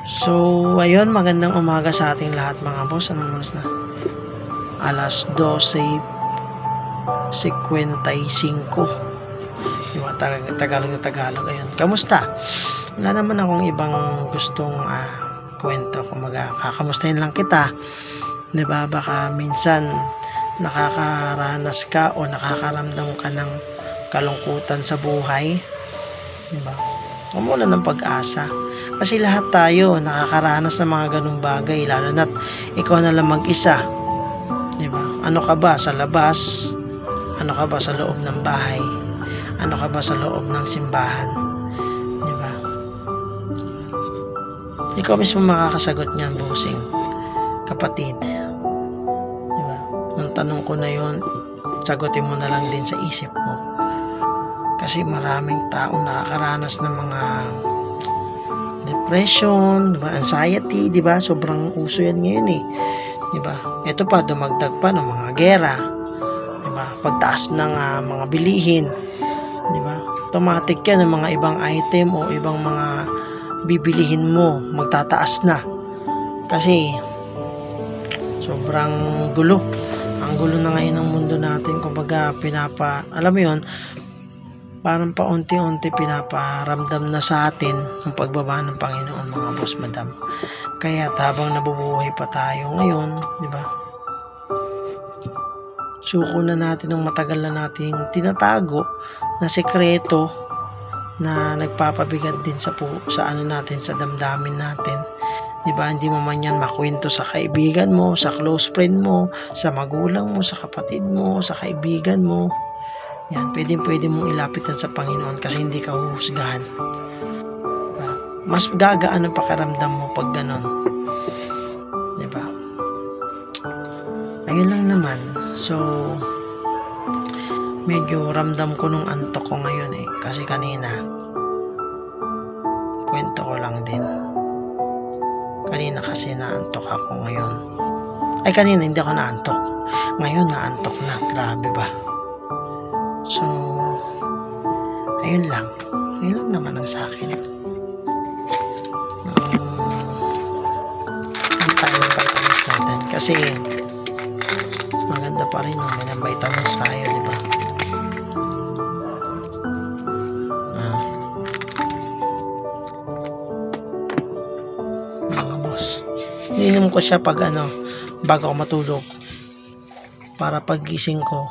So, ayun, magandang umaga sa ating lahat mga boss. Anong oras na? Alas 12:55. Diba, Tagalog na Tagalog. Ayun. Kamusta? Wala naman akong ibang gustong kwento. Kumaga, kakamustahin lang kita. Diba, baka minsan nakakaranas ka o nakakaramdam ka ng kalungkutan sa buhay. Diba? Wala ng pag-asa. Kasi lahat tayo nakakaranas ng mga ganung bagay, lalo na't ikaw na lang mag-isa. 'Di ba? Ano ka ba sa labas? Ano ka ba sa loob ng bahay? Ano ka ba sa loob ng simbahan? 'Di ba? Ikaw mismo makakasagot niyan, busing kapatid. 'Di ba? Nung tanong ko na 'yon, sagutin mo na lang din sa isip mo. Kasi maraming tao nakakaranas ng mga depression, diba? Anxiety, diba? Sobrang uso yan ngayon eh. Diba? Ito pa, dumagdag pa ng mga gera. Diba? Pagtaas ng mga bilihin. Diba? Automatic yan ng mga ibang item o ibang mga bibilihin mo, magtataas na. Kasi sobrang gulo. Ang gulo na ngayon ng mundo natin. Kumbaga, alam mo yun, parang paunti-unti pinaparamdam na sa atin ang pagbaba ng Panginoon, mga boss, madam. Kaya habang nabubuhay pa tayo ngayon, di ba? Suko na natin ng matagal na nating tinatago na sekreto na nagpapabigat din sa ano natin, sa damdamin natin. Di ba? Hindi mo man yan makwento sa kaibigan mo, sa close friend mo, sa magulang mo, sa kapatid mo, sa kaibigan mo. Yan, pwede mong ilapitan sa Panginoon kasi hindi ka huhusgahan. Diba? Mas gagaan ang pakiramdam mo pag ganon. Diba? Ayun lang naman. So, medyo ramdam ko nung antok ko ngayon eh. Kasi kanina, kwento ko lang din. Kanina kasi naantok ako ngayon. Ay, kanina hindi ako naantok. Ngayon naantok na. Grabe ba? So, ayun lang. Ayun lang naman ang sa akin. Ang tayo ng vitamins natin. Kasi, maganda pa rin may ng vitamins tayo, di ba? Mga boss. Ininom ko siya pag bago ako matulog. Para pag gising ko,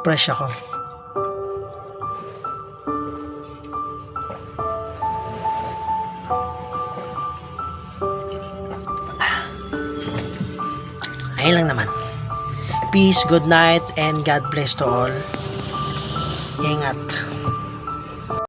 fresh ako. Ayun lang naman. Peace, good night, and God bless to all. Ingat.